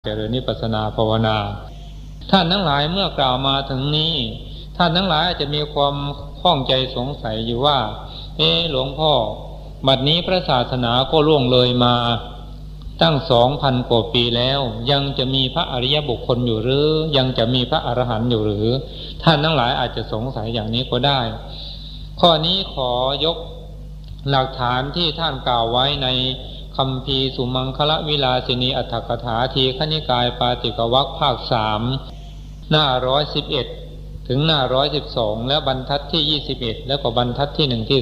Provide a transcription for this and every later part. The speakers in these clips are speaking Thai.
เจริญวิปัสสนาภาวนาท่านทั้งหลายเมื่อกล่าวมาถึงนี้ท่านทั้งหลายอาจจะมีความข้องใจสงสัยอยู่ว่าหลวงพ่อบัดนี้พระศาสนาก็ล่วงเลยมาตั้ง 2,000 กว่าปีแล้วยังจะมีพระอริยบุคคลอยู่หรือยังจะมีพระอรหันต์อยู่หรือท่านทั้งหลายอาจจะสงสัยอย่างนี้ก็ได้ข้อนี้ขอยกหลักฐานที่ท่านกล่าวไว้ในคัมภีร์สุมังคลวิลาสินีอัตถกถาทีฆนิกายปาติกวรรคภาค 3หน้า111ถึงหน้า112และบรรทัดที่21แล้วก็บรรทัดที่1ที่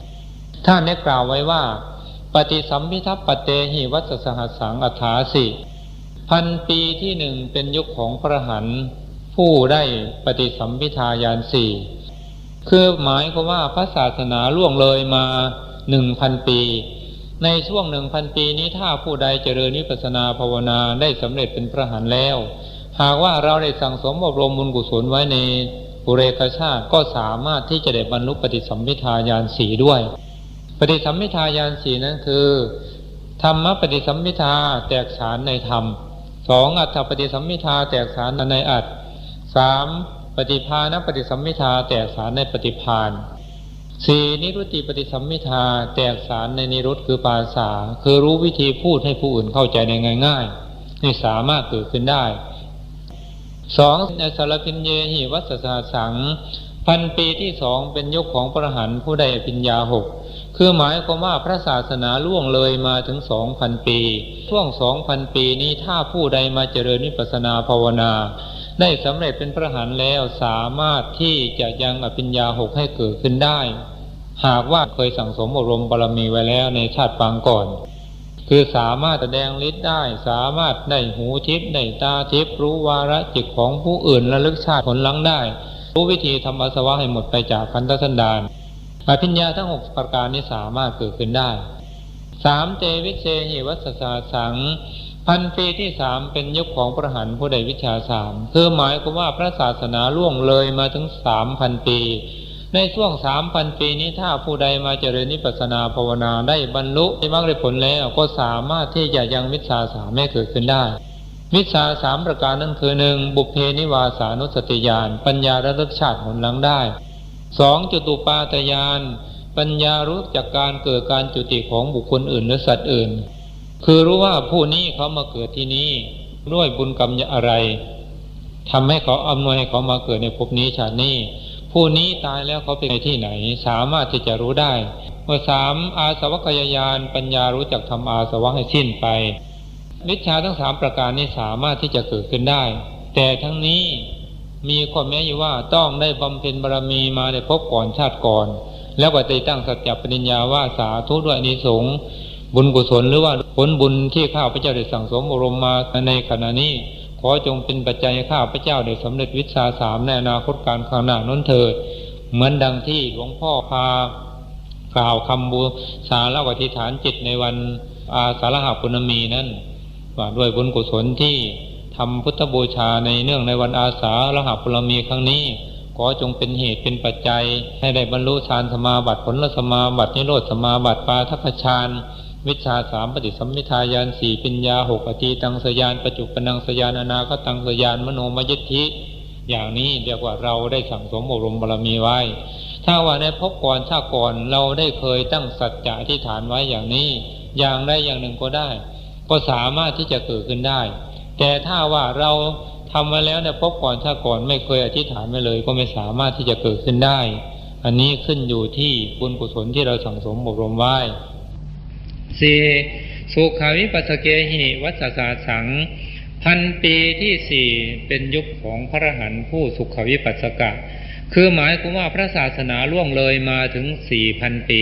2ท่านได้กล่าวไว้ว่าปฏิสัมภิทัปปเตหิวัสสหัสสังอัฏฐาสิพันปีที่หนึ่งเป็นยุคของพระอรหันต์ผู้ได้ปฏิสัมภิทาญาณ4คือหมายความว่าพระศาสนาล่วงเลยมา 1,000 ปีในช่วง 1,000 ปีนี้ถ้าผู้ใดเจริญวิปัสสนาภาวนาได้สำเร็จเป็นพระอรหันต์แล้วหากว่าเราได้สั่งสมอบรมบุญกุศลไว้ในปุเรกชาติก็สามารถที่จะได้บรรลุปฏิสัมภิทาญาณ4ด้วยปฏิสัมภิทาญาณ4นั้นคือธรรมปฏิสัมภิทาแตกฉานในธรรม2อัตถปฏิสัมภิทาแตกฉานในอัตถ์3ปฏิภาณปฏิสัมภิทาแตกฉานในปฏิภาณ4นิรุตติปฏิสัมภิทาแตกฉานในนิรุตคือภาษาคือรู้วิธีพูดให้ผู้อื่นเข้าใจในง่ายๆนี่สามารถเกิดขึ้นได้2ในสารพิญเยหิวัสสหัสสังพันปีที่2เป็นยุคของพระอรหันต์ผู้ได้อภิญญา6คือหมายความว่าพระศาสนาล่วงเลยมาถึง 2,000 ปีช่วง 2,000 ปีนี้ถ้าผู้ใดมาเจริญวิปัสสนาภาวนาได้สำเร็จเป็นพระอรหันต์แล้วสามารถที่จะยังอภิญญา6ให้เกิดขึ้นได้หากว่าเคยสั่งสมอบรมบารมีไว้แล้วในชาติปางก่อนคือสามารถแสดงฤทธิ์ได้สามารถได้หูทิพย์ได้ตาทิพย์รู้วาระจิตของผู้อื่นระลึกชาติผลหลังได้รู้วิธีทำอาสวะให้หมดไปจากขันธสันดานอภิญญาทั้ง6ประการนี้สามารถเกิดขึ้นได้3เตวิเชหิวัสสหัสสังพันปีที่3เป็นยุคของพระอรหันต์ผู้ได้วิชา3คือหมายความว่าพระศาสนาล่วงเลยมาถึง 3,000 ปีในช่วง 3,000 ปีนี้ถ้าผู้ใดมาเจริญวิปัสสนาภาวนาได้บรรลุได้มรรคได้ผลแล้วก็สามารถที่จะยังวิชา3ให้เกิดขึ้นได้วิชา3ประการนั้นคือ 1. บุพเพนิวาสานุสติญาณปัญญาระลึกชาติผลหลังได้ 2. จตุปาตญาณปัญญารู้จากการเกิดการจุติของบุคคลอื่นหรือสัตว์อื่นคือรู้ว่าผู้นี้เขามาเกิดที่นี้ด้วยบุญกรรมอะไรทำให้เขาอำนวยให้เขามาเกิดในภพนี้ชาตินี้ผู้นี้ตายแล้วเขาไปที่ไหนสามารถที่จะรู้ได้3. อาสวัคยญาณปัญญารู้จักทำอาสวะให้สิ้นไปวิชาทั้ง3ประการนี้สามารถที่จะเกิดขึ้นได้แต่ทั้งนี้มีข้อแม้อยู่ว่าต้องได้บำเพ็ญบารมีมาในภพก่อนชาติก่อนแล้วก็ได้ตั้งสัจจปริญญาว่าสาธุด้วยอานิสงส์บุญกุศลหรือว่าผลบุญที่ข้าพเจ้าได้สั่งสมอบรมมาในขณะนี้ขอจงเป็นปัจจัยให้ข้าพเจ้าได้สำเร็จวิชา3ในอนาคตการข้างหน้านั้นเถิดเหมือนดังที่หลวงพ่อพากล่าวคำบูชาและอธิษฐานจิตในวันอาสาฬหปุณมีนั้นว่าด้วยบุญกุศลที่ทำพุทธบูชาในเนื่องในวันอาสาฬหปุณมีครั้งนี้ขอจงเป็นเหตุเป็นปัจจัยให้ได้บรรลุฌานสมาบัติผลสมาบัตินิโรธสมาบัติปาทัพพฌานวิชา3ปฏิสัมภิทาญาณ4ปัญญา6อตีตังสยานปัจจุปนังสยานอนาคตังสยานมโนมยิทธิอย่างนี้เรียกว่าเราได้สั่งสมอบรมบารมีไว้ถ้าว่าในภพก่อนชาติก่อนเราได้เคยตั้งสัจจะอธิษฐานไว้อย่างนี้อย่างใดอย่างหนึ่งก็ได้ก็สามารถที่จะเกิดขึ้นได้แต่ถ้าว่าเราทำมาแล้วในภพก่อนชาติก่อนไม่เคยอธิษฐานไว้เลยก็ไม่สามารถที่จะเกิดขึ้นได้อันนี้ขึ้นอยู่ที่บุญกุศลที่เราสั่งสมอบรมไว้4. สุขาวิปัสสเกหิวัสสหัสสังพันปีที่4เป็นยุคของพระอรหันต์ผู้สุขวิปัสสกะคือหมายความว่าพระศาสนาล่วงเลยมาถึง 4,000 ปี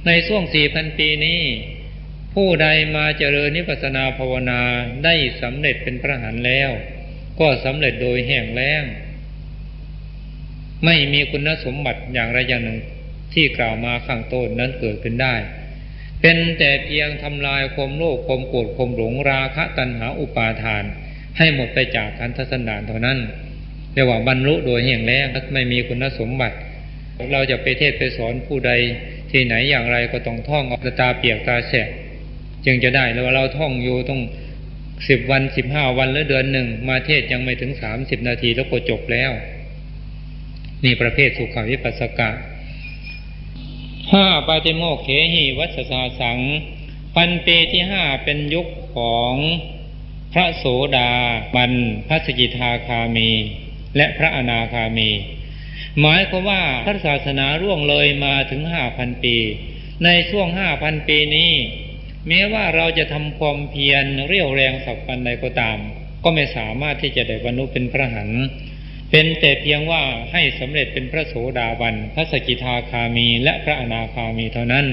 ในช่วง 4,000 ปีนี้ผู้ใดมาเจริญวิปัสสนาภาวนาได้สำเร็จเป็นพระอรหันต์แล้วก็สำเร็จโดยแห้งแล้งไม่มีคุณสมบัติอย่างใดอย่างหนึ่งที่กล่าวมาข้างต้นนั้นเกิดขึ้นได้เป็นแต่เพียงทำลายความโลภความโกรธความหลงราคะตัณหาอุปาทานให้หมดไปจากขันธสันดานเท่านั้นเรียกว่าบรรลุโดยแห้งแล้งไม่มีคุณสมบัติเราจะไปเทศไปสอนผู้ใดที่ไหนอย่างไรก็ต้องท่องตาเปียกตาแฉะจึงจะได้แล้วเราท่องอยู่ต้อง 10 วัน15 วันหรือเดือนหนึ่งมาเทศยังไม่ถึง30 นาทีแล้วก็จบแล้วนี่ประเภทสุขวิปัสสกะ5ปาติโมกข์เขหิวัสสาสังปันปีที่5เป็นยุคของพระโสดาบันพระสกิทาคามีและพระอนาคามีหมายความว่าพระศาสนาล่วงเลยมาถึง 5,000 ปีในช่วง 5,000 ปีนี้แม้ว่าเราจะทำความเพียรเรี่ยวแรงสักปันใดก็ตามก็ไม่สามารถที่จะได้บรรลุเป็นพระอรหันต์เป็นแต่เพียงว่าให้สำเร็จเป็นพระโสดาบันพระสกิทาคามีและพระอนาคามีเท่านั้น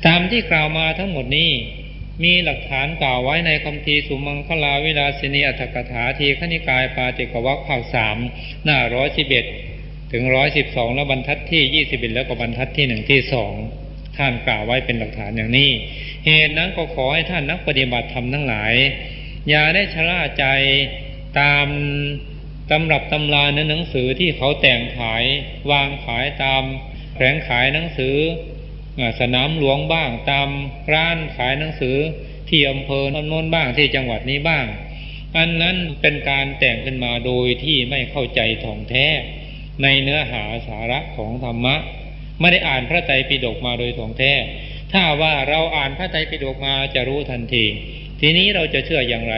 ตามที่กล่าวมาทั้งหมดนี้มีหลักฐานกล่าวไว้ในคัมภีร์สุมังคลาวิลาสินีอัตถกถาทีฆนิกายปาติกวรรคภาค3หน้า111ถึง112และบรรทัดที่21แล้วก็บรรทัดที่1ที่2ท่านกล่าวไว้เป็นหลักฐานอย่างนี้เหตุนั้นก็ขอให้ท่านนักปฏิบัติธรรมทั้งหลายอย่าได้ชะล่าใจตามตำรับตำราในหนังสือที่เขาแต่งขายวางขายตามแผงขายหนังสือสนามหลวงบ้างตามร้านขายหนังสือที่อำเภอโน้นบ้างที่จังหวัดนี้บ้างอันนั้นเป็นการแต่งขึ้นมาโดยที่ไม่เข้าใจถ่องแท้ในเนื้อหาสาระของธรรมะไม่ได้อ่านพระไตรปิฎกมาโดยถ่องแท้ถ้าว่าเราอ่านพระไตรปิฎกมาจะรู้ทันทีทีนี้เราจะเชื่ออย่างไร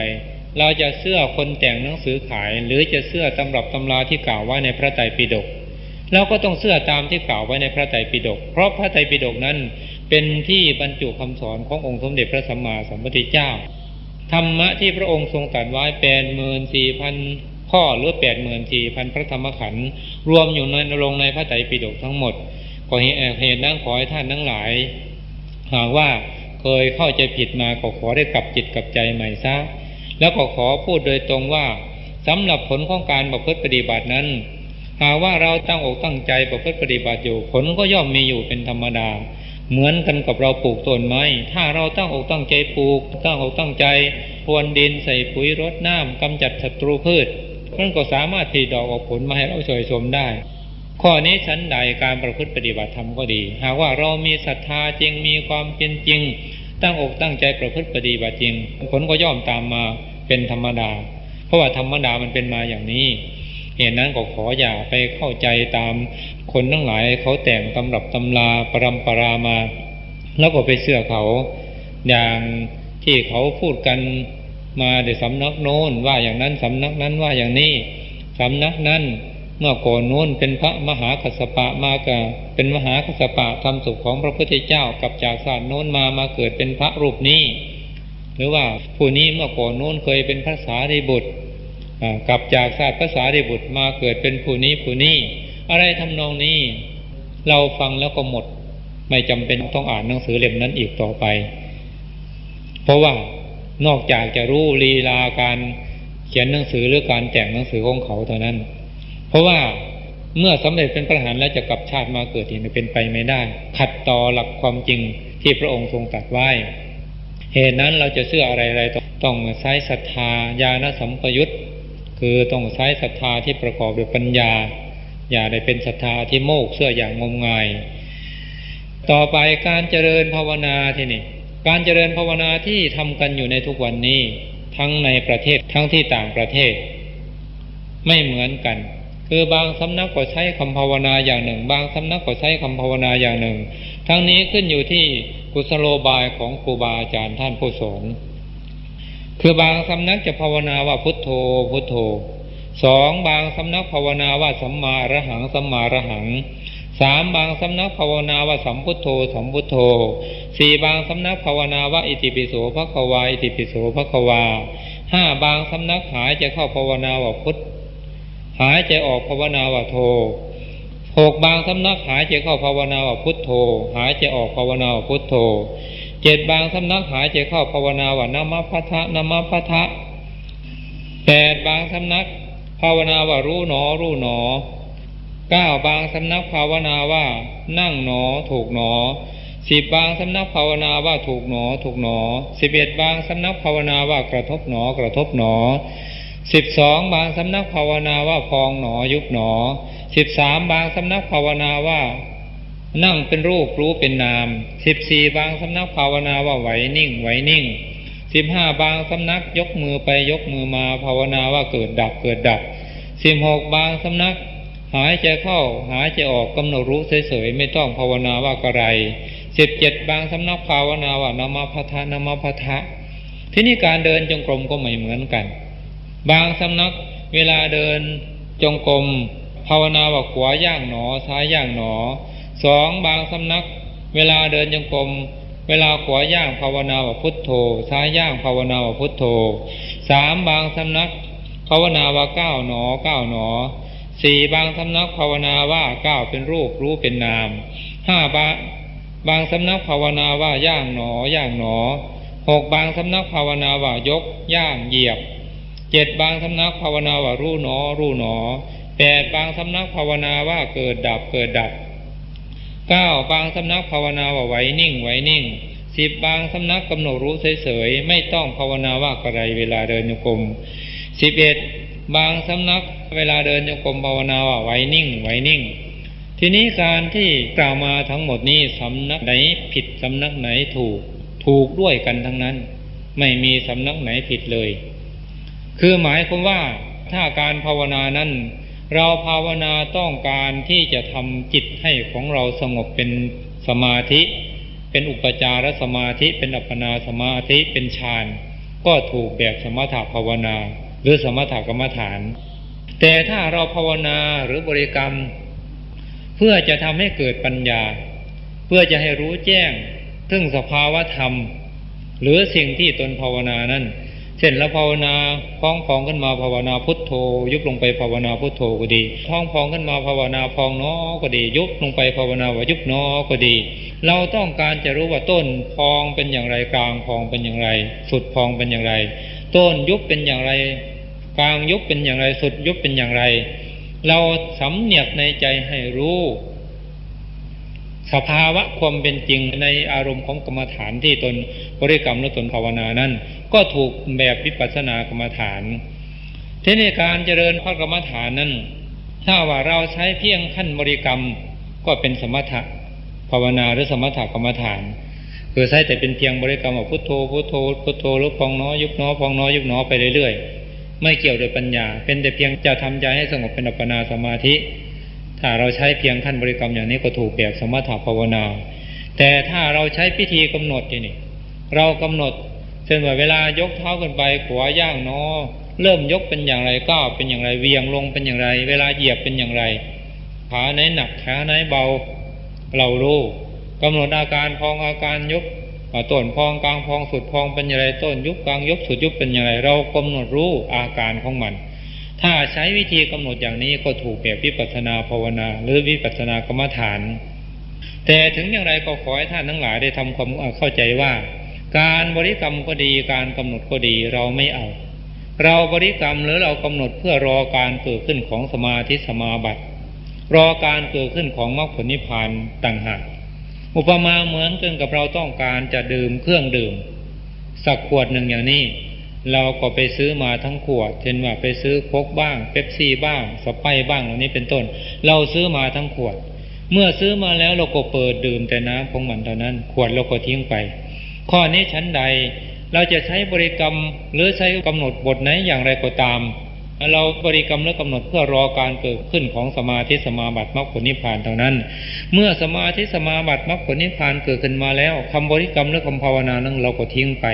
เราจะเชื่อคนแต่งหนังสือขายหรือจะเชื่อตำรับตำราที่กล่าวไว้ในพระไตรปิฎกเราก็ต้องเชื่อตามที่กล่าวไว้ในพระไตรปิฎกเพราะพระไตรปิฎกนั้นเป็นที่บรรจุคำสอนขององค์สมเด็จพระสัมมาสัมพุทธเจ้าธรรมะที่พระองค์ทรงตรัสไว้ 84,000 ข้อหรือ 84,000 พระธรรมขันธ์รวมอยู่ในลงในพระไตรปิฎกทั้งหมดขอเหตุนั้นขอให้ท่านทั้งหลายหากว่าเคยเข้าใจผิดมาก็ขอได้กลับจิตกลับใจใหม่ซะแล้วก็ขอพูดโดยตรงว่าสำหรับผลของการประพฤติปฏิบัตินั้นหากว่าเราตั้งอกตั้งใจประพฤติปฏิบัติอยู่ผลก็ย่อมมีอยู่เป็นธรรมดาเหมือนกันกับเราปลูกต้นไม้ถ้าเราตั้งอกตั้งใจปลูกตั้งอกตั้งใจพรวนดินใส่ปุ๋ยรดน้ำกำจัดศัตรูพืชมันก็สามารถผลิดอกออกผลมาให้เราชมได้ข้อนี้ชั้นใดการประพฤติปฏิบัติธรรมก็ดีหากว่าเรามีศรัทธาจริงมีความเป็นจริงตั้งอกตั้งใจประพฤติปฏิบัติจริงผลก็ย่อมตามมาเป็นธรรมดาเพราะว่าธรรมดามันเป็นมาอย่างนี้เหตุนั้นก็ขออย่าไปเข้าใจตามคนทั้งหลายเขาแต่งตำรับตำราปรัมปรามาแล้วก็ไปเชื่อเขาอย่างที่เขาพูดกันมาในสำนักโน้นว่าอย่างนั้นสำนักนั้นว่าอย่างนี้สำนักนั้นเมื่อก่อนโน้นเป็นพระมหากัสสปะมาก็เป็นมหากัสสปะทำสุขของพระพุทธเจ้ากลับจากศาสตร์โน้นมาเกิดเป็นพระรูปนี้หรือว่าผู้นี้เมื่อก่อนโน้นเคยเป็นพระสารีบุตรกลับจากศาสตร์พระสารีบุตรมาเกิดเป็นผู้นี้อะไรทำนองนี้เราฟังแล้วก็หมดไม่จำเป็นต้องอ่านหนังสือเล่มนั้นอีกต่อไปเพราะว่านอกจากจะรู้ลีลาการเขียนหนังสือหรือการแต่งหนังสือของเขาเท่านั้นเพราะว่าเมื่อสำเร็จเป็นพระอรหันต์แล้วจะกลับชาติมาเกิดอีกเป็นไปไม่ได้ขัดต่อหลักความจริงที่พระองค์ทรงตรัสไว้เหตุนั้นเราจะเชื่ออะไรต้องใช้ศรัทธาญาณสัมปยุตคือต้องใช้ศรัทธาที่ประกอบด้วยปัญญาอย่าได้เป็นศรัทธาที่โมกเชื่ออย่างงมงายต่อไปการเจริญภาวนาที่นี่การเจริญภาวนาที่ทำกันอยู่ในทุกวันนี้ทั้งในประเทศทั้งที่ต่างประเทศไม่เหมือนกันคือบางสำนักก็ใช้คำภาวนาอย่างหนึ่งบางสำนักก็ใช้คำภาวนาอย่างหนึ่งทั้งนี้ขึ้นอยู่ที่กุศโลบายของครูบาอาจารย์ท่านผู้สอนคือบางสำนักจะภาวนาว่าพุทโธพุทโธ2บางสำนักภาวนาว่าสัมมาอรหังสัมมาอรหัง3บางสำนักภาวนาว่าสัมพุทโธสัมพุทโธ4บางสำนักภาวนาว่าอิติปิโสภควาอิติปิโสภควา5บางสำนักหายใจเข้าภาวนาว่าพุทหายใจออกภาวนาว่าโธ6บางสำนักหายใจเข้าภาวนาว่าพุทโธหายใจออกภาวนาว่าพุทโธ7บางสำนักหายใจเข้าภาวนาว่านะมะพะทะนะมะพะทะ8บางสำนักภาวนาว่ารู้หนอรู้หนอ9บางสำนักภาวนาว่านั่งหนอถูกหนอ10บางสำนักภาวนาว่าถูกหนอถูกหนอ11บางสำนักภาวนาว่ากระทบหนอกระทบหนอ12บางสำนักภาวนาว่าพองหนอยุบหนอ13บางสำนักภาวนาว่านั่งเป็นรูปรู้เป็นนาม14บางสำนักภาวนาว่าไหวนิ่งไหวนิ่ง 15บางสำนักยกมือไปยกมือมาภาวนาว่าเกิดดับเกิดดับ16บางสำนักหายใจเข้าหายใจออกกำหนดรู้เฉยๆไม่ต้องภาวนาว่ากระไร17บางสำนักภาวนาว่านามาพัทธะนามาพัทธะที่นี่การเดินจงกรมก็ไม่เหมือนกันบางสำนักเวลาเดินจงกรมภาวนาว่าขวาย่างหนอซ้ายย่างหนอ2บางสำนักเวลาเดินจงกรมเวลาขวาย่างภาวนาว่าพุทโธซ้ายย่างภาวนาว่าพุทโธ3บางสำนักภาวนาว่าก้าวหนอก้าวหนอ4บางสำนักภาวนาว่าก้าวเป็นรูปรู้เป็นนาม5บางสำนักภาวนาว่าย่างหนอย่างหนอ6บางสำนักภาวนาว่ายกย่างเหยียบ7บางสำนักภาวนาว่ารู้หนอรู้หนอ8บางสำนักภาวนาว่าเกิดดับเกิดดับ9บางสำนักภาวนาว่าไหวนิ่งไหวนิ่ง10บางสำนักกำหนดรู้เฉยๆไม่ต้องภาวนาว่ากระไรเวลาเดินโยกม11บางสำนักเวลาเดินโยกมภาวนาว่าไหวนิ่งไหวนิ่งทีนี้การที่กล่าวมาทั้งหมดนี้สำนักไหนผิดสำนักไหนถูกด้วยกันทั้งนั้นไม่มีสำนักไหนผิดเลยคือหมายความว่าถ้าการภาวนานั้นเราภาวนาต้องการที่จะทำจิตให้ของเราสงบเป็นสมาธิเป็นอุปจารสมาธิเป็นอัปปนาสมาธิเป็นฌานก็ถูกแบบสมถภาวนาหรือสมถกรรมฐานแต่ถ้าเราภาวนาหรือบริกรรมเพื่อจะทำให้เกิดปัญญาเพื่อจะให้รู้แจ้งซึ่งสภาวะธรรมหรือสิ่งที่ตนภาวนานั้นเช่นเราภาวนาพองขึ้นมาภาวนาพุทโธยุบลงไปภาวนาพุทโธก็ดีพองขึ้นมาภาวนาพองน้อก็ดียุบลงไปภาวนาว่ายุบน้อก็ดีเราต้องการจะรู้ว่าต้นพองเป็นอย่างไรกลางพองเป็นอย่างไรสุดพองเป็นอย่างไรต้นยุบเป็นอย่างไรกลางยุบเป็นอย่างไรสุดยุบเป็นอย่างไรเราสำเนียกในใจให้รู้สภาวะความเป็นจริงในอารมณ์ของกรรมฐานที่ตนบริกรรมและตนภาวนานั้นก็ถูกแบบวิปัสสนากรรมฐานทีนี้การเจริญพระกรรมฐานนั้นถ้าว่าเราใช้เพียงขั้นบริกรรมก็เป็นสมถะภาวนาหรือสมถกรรมฐานคือใช้แต่เป็นเพียงบริกรรมว่าพุทโธพุทโธพุทโธหรือพองน้อยุบน้อพองน้อยุบน้อไปเรื่อยๆไม่เกี่ยวด้วยปัญญาเป็นแต่เพียงจะทำใจให้สงบเป็นอัปปนาสมาธิถ้าเราใช้เพียงขั้นบริกรรมอย่างนี้ก็ถูกแบบสมถภาวนาแต่ถ้าเราใช้พิธีกำหนดนี่เรากำหนดเช่นว่าเวลายกเท้าขึ้นไปขวาย่างหนอเริ่มยกเป็นอย่างไรก้าวเป็นอย่างไรเวียงลงเป็นอย่างไรเวลาเหยียบเป็นอย่างไรขาไหนหนักขาไหนเบาเรารู้กำหนดอาการพองอาการยุบต้นพองกลางพองสุดพองเป็นอย่างไรต้นยุบกลางยุบสุดยุบเป็นอย่างไรเรากำหนดรู้อาการของมันถ้าใช้วิธีกำหนดอย่างนี้ก็ถูกแบบวิปัสสนาภาวนาหรือวิปัสสนากรรมฐานแต่ถึงอย่างไรก็ขอให้ท่านทั้งหลายได้ทำความเข้าใจว่าการบริกรรมก็ดีการกำหนดก็ดีเราไม่เอาเราบริกรรมหรือเรากำหนดเพื่อรอการเกิดขึ้นของสมาธิสมาบัติรอการเกิดขึ้นของมรรคผลนิพพานต่างหากอุปมาเหมือนกันกับเราต้องการจะดื่มเครื่องดื่มสักขวดหนึ่งอย่างนี้เราก็ไปซื้อมาทั้งขวดเช่นว่าไปซื้อโค้กบ้างเป๊ปซี่บ้างสไปร์บ้างเหล่านี้เป็นต้นเราซื้อมาทั้งขวดเมื่อซื้อมาแล้วเราก็เปิดดื่มแต่น้ำของมันเท่านั้นขวดเราก็ทิ้งไปข้อนี้ชั้นใดเราจะใช้บริกรรมหรือใช้กำหนดบทไหนอย่างไรก็ตามเราบริกรรมและกำหนดเพื่อรอการเกิดขึ้นของสมาธิสมาบัติมรรคผลนิพพานเท่านั้นเมื่อสมาธิสมาบัติมรรคผลนิพพานเกิดขึ้นมาแล้วคำบริกรรมและคำภาวนานั้นเราก็ทิ้งไป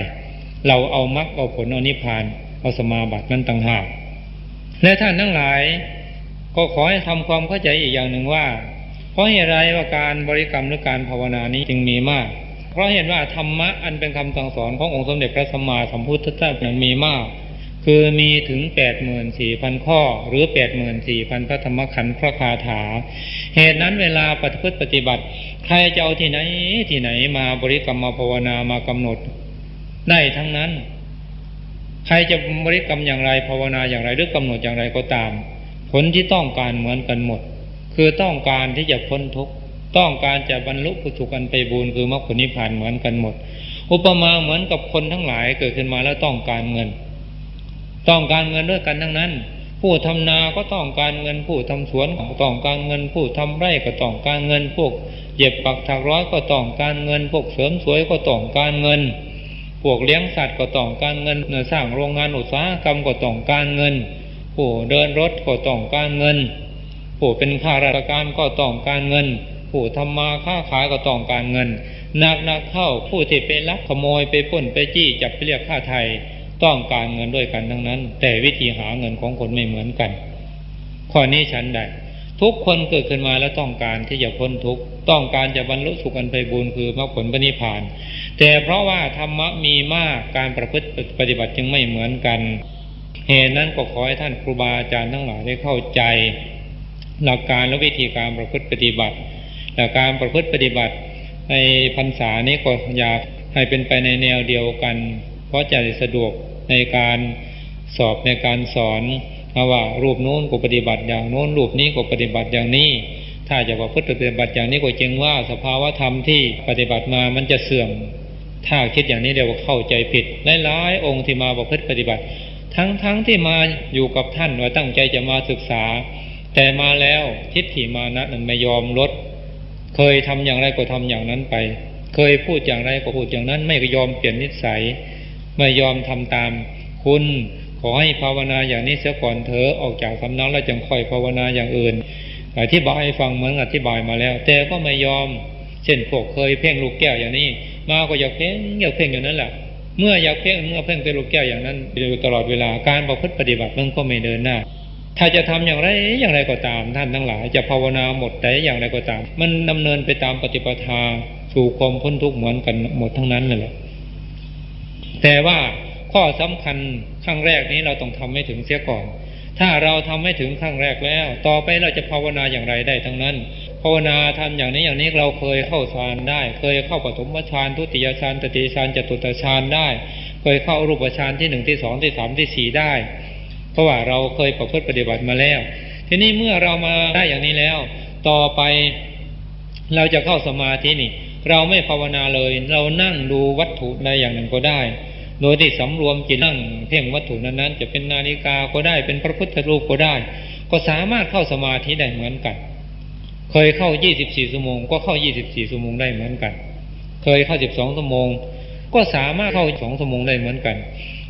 เราเอามรรคเอาผลเอานิพพานเอาสมาบัตินั้นต่างหากและท่านทั้งหลายก็ขอให้ทำความเข้าใจอีกอย่างหนึ่งว่าเพราะเหตุไรว่าการบริกรรมหรือการภาวนานี้จึงมีมากเพราะเห็นว่าธรรมะอันเป็นคำสั่งสอนขององค์สมเด็จพระสัมมาสัมพุทธเจ้านั้นมีมากคือมีถึง 84,000 ข้อหรือ 84,000 พระธรรมขันธ์พระคาถาเหตุนั้นเวลาปฏิบัติใครจะเอาที่ไหนมาบริกรรมมาภาวนามากำหนดได้ทั้งนั้นใครจะบริกรรมอย่างไรภาวนาอย่างไรหรือกำหนดอย่างไรก็ตามผลที่ต้องการเหมือนกันหมดคือต้องการที่จะพ้นทุกข์ต้องการจะบรรลุผลสุขอันไพบูลย์คือมรรคผลนิพพานเหมือนกันหมดอุปมาเหมือนกับคนทั้งหลายเกิดขึ้นมาแล้วต้องการเงินด้วยกันทั้งนั้นผู้ทำนาก็ต้องการเงินผู้ทำสวนก็ต้องการเงินผู้ทำไร่ก็ต้องการเงินพวกเย็บปักถักร้อยก็ต้องการเงินพวกเสริมสวยก็ต้องการเงิน พวกเลี้ยงสัตว์ก็ต้องการเงินสร้างโรงงานอุตสาหกรรมก็ต้องการเงินผู้เดินรถก็ต้องการเงินผู้เป็นข้าราชการก็ต้องการเงินผู้ทำมาค้าขายก็ต้องการเงินหนักเข้าผู้ที่ไปลักขโมยไปปล้นไปจี้จับไปเรียกค่าไถ่ต้องการเงินด้วยกันทั้งนั้นแต่วิธีหาเงินของคนไม่เหมือนกันข้อนี้ฉันได้ทุกคนเกิดขึ้นมาแล้วต้องการที่จะพ้นทุกข์ต้องการจะบรรลุสุขอันไพบูลย์คือมรรคผลนิพพานแต่เพราะว่าธรรมะมีมากการประพฤติปฏิบัติจึงไม่เหมือนกันเหตุนั้นก็ขอให้ท่านครูบาอาจารย์ทั้งหลายได้เข้าใจหลักการและวิธีการประพฤติปฏิบัติและการประพฤติปฏิบัติในพรรษานี้ก็อยากให้เป็นไปในแนวเดียวกันเพราะจะสะดวกในการสอบในการสอนว่ารูปโน้นก็ปฏิบัติอย่างโน้นรูปนี้ก็ปฏิบัติอย่างนี้ถ้าจะประพฤติปฏิบัติอย่างนี้ก็จึงว่าสภาวะธรรมที่ปฏิบัติมามันจะเสื่อมถ้าคิดอย่างนี้เดี๋ยวเข้าใจผิดหลายๆองค์ที่มาประพฤติปฏิบัติทั้งที่มาอยู่กับท่านว่าตั้งใจจะมาศึกษาแต่มาแล้วทิฏฐิมานะนั้นไม่ยอมลดเคยทำอย่างไรก็ทำอย่างนั้นไปเคยพูดอย่างไรก็พูดอย่างนั้นไม่ยอมเปลี่ยนนิสัยไม่ยอมทำตามคุณขอให้ภาวนาอย่างนี้เสียก่อนเถอะออกจากสำนักแล้วจึงค่อยภาวนาอย่างอื่นอธิบายให้ฟังเหมือนอธิบายมาแล้วแต่ก็ไม่ยอมเช่นพวกเคยเพ่งลูกแก้วอย่างนี้มาก็อยากเพ่งอย่างนั้นแหละเมื่ออยากเพ่งแต่ลูกแก้วอย่างนั้นอยู่ตลอดเวลาการประพฤติปฏิบัติมันก็ไม่เดินหน้าถ้าจะทำอย่างไรก็ตามท่านทั้งหลายจะภาวนาหมดแต่อย่างไรก็ตามมันดำเนินไปตามปฏิปทาสู่ความพ้นทุกข์เหมือนกันหมดทั้งนั้นนั่นแหละแต่ว่าข้อสำคัญขั้งแรกนี้เราต้องทำให้ถึงเสียก่อนถ้าเราทำให้ถึงขั้งแรกแล้วต่อไปเราจะภาวนาอย่างไรได้ทั้งนั้นภาวนาทำอย่างนี้เราเคยเข้าฌานได้เคยเข้าปฐมฌานทุติยฌานตติยฌานจตุตฌานได้เคยเข้ารูปฌานที่1ที่2ที่3ที่4ได้เพราะว่าเราเคยประพฤติปฏิบัติมาแล้วทีนี้เมื่อเรามาได้อย่างนี้แล้วต่อไปเราจะเข้าสมาธินี่เราไม่ภาวนาเลยเรานั่งดูวัตถุใดอย่างหนึ่งก็ได้โดยที่สำรวมจิตนั่งเพ่งวัตถุนั้นๆจะเป็นนาฬิกาก็ได้เป็นพระพุทธรูปก็ได้ก็สามารถเข้าสมาธิได้เหมือนกันเคยเข้า24ชั่วโมงก็เข้า24ชั่วโมงได้เหมือนกันเคยเข้า12ชั่วโมงก็สามารถเข้า2ชั่วโมงได้เหมือนกัน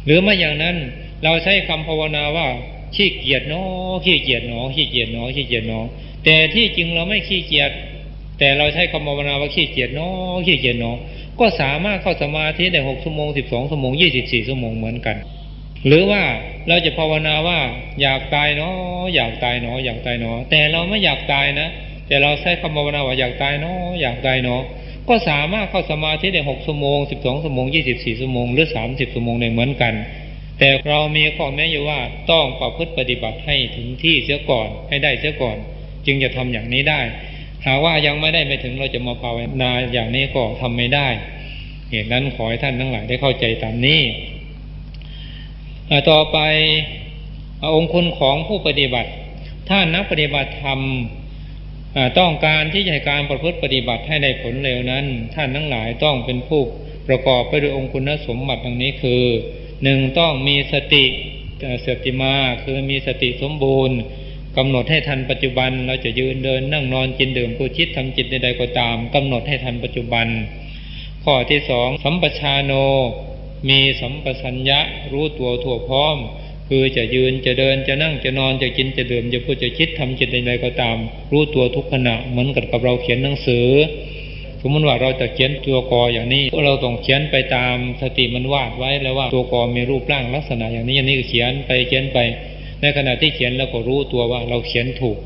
หรือไม่อย่างนั้นเราใช้คำภาวนาว่าขี้เกียจเนาะขี้เกียจเนาะขี้เกียจเนาะขี้เกียจเนาะแต่ที่จริงเราไม่ขี้เกียจแต่เราใช้คำภาวนาว่าขี้เกียจเนาะขี้เกียจเนาะก็สามารถเข้าสมาธิได้6ชั่วโมง12ชั่วโมง24ชั่วโมงเหมือนกันหรือว่าเราจะภาวนาว่าอยากตายเนาะอยากตายเนาะอยากตายเนาะแต่เราไม่อยากตายนะแต่เราใช้คำภาวนาว่าอยากตายเนาะอยากตายเนาะก็สามารถเข้าสมาธิได้6ชั่วโมง12ชั่วโมง24ชั่วโมงหรือ30ชั่วโมงได้เหมือนกันแต่เรามีข้อแม้อยู่ว่าต้องประพฤติปฏิบัติให้ถึงที่เสียก่อนให้ได้เสียก่อนจึงจะทำอย่างนี้ได้หากว่ายังไม่ได้ไปถึงเราจะมาภาวนาอย่างนี้ก็ทำไม่ได้เหตุนั้นขอให้ท่านทั้งหลายได้เข้าใจตามนี้ต่อไปองค์คุณของผู้ปฏิบัติถ้านักปฏิบัติธรรมต้องการที่จะให้การประพฤติปฏิบัติให้ได้ผลเร็วนั้นท่านทั้งหลายต้องเป็นผู้ประกอบไปด้วยองค์คุณสมบัติดังนี้คือ1ต้องมีสติมาคือมีสติสมบูรณ์กำหนดให้ทันปัจจุบันเราจะยืนเดินนั่งนอนกินดื่มพูดคิดทำจิตใดๆก็ตามกำหนดให้ทันปัจจุบันข้อที่2สัมปชาโนมีสัมปชัญญะรู้ตัวทั่วพร้อมคือจะยืนจะเดินจะนั่งจะนอนจะกินจะดื่มจะพูดจะคิดทำจิตใดๆก็ตามรู้ตัวทุกขณะเหมือนกับเราเขียนหนังสือสมมติว่าเราจะเขียนตัวกออย่างนี้เราต้องเขียนไปตามสติมันวาดไว้แล้วว่าตัวกอมีรูปร่างลักษณะอย่างนี้อย่างนี้ก็เขียนไปในขณะที่เขียนเราก็รู้ตัวว่าเราเขียนถูก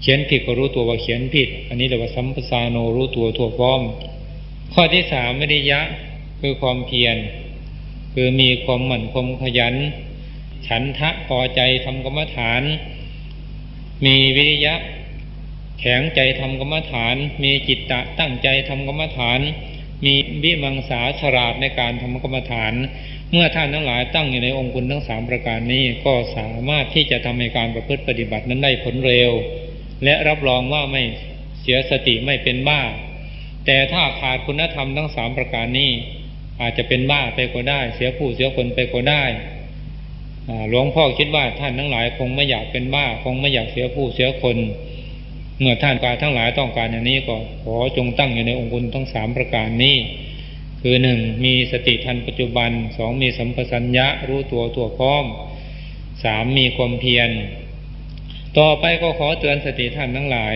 เขียนผิดก็รู้ตัวว่าเขียนผิดอันนี้เรียกว่าสัมปชาโนรู้ตัวทั่วพร้อมข้อที่3วิริยะคือความเพียรคือมีความหมั่นความขยันฉันทะพอใจทำกรรมฐานมีวิริยะแข็งใจทำกรรมฐานมีจิตตะตั้งใจทำกรรมฐานมีวิมังสาฉลาดในการทำกรรมฐานเมื่อท่านทั้งหลายตั้งอยู่ในองค์คุณทั้ง3ประการนี้ก็สามารถที่จะทำให้การประพฤติปฏิบัตินั้นได้ผลเร็วและรับรองว่าไม่เสียสติไม่เป็นบ้าแต่ถ้าขาดคุณธรรมทั้ง3ประการนี้อาจจะเป็นบ้าไปก็ได้เสียผู้เสียคนไปก็ได้หลวงพ่อคิดว่าท่านทั้งหลายคงไม่อยากเป็นบ้าคงไม่อยากเสียผู้เสียคนเมื่อท่านทั้งหลายต้องการอย่างนี้ก็ขอจงตั้งอยู่ในองค์คุณทั้ง3ประการนี้ คือ 1. มีสติทันปัจจุบัน 2. มีสัมปชัญญะรู้ตัวพร้อม 3. มีความเพียรต่อไปก็ขอเตือนสติท่านทั้งหลาย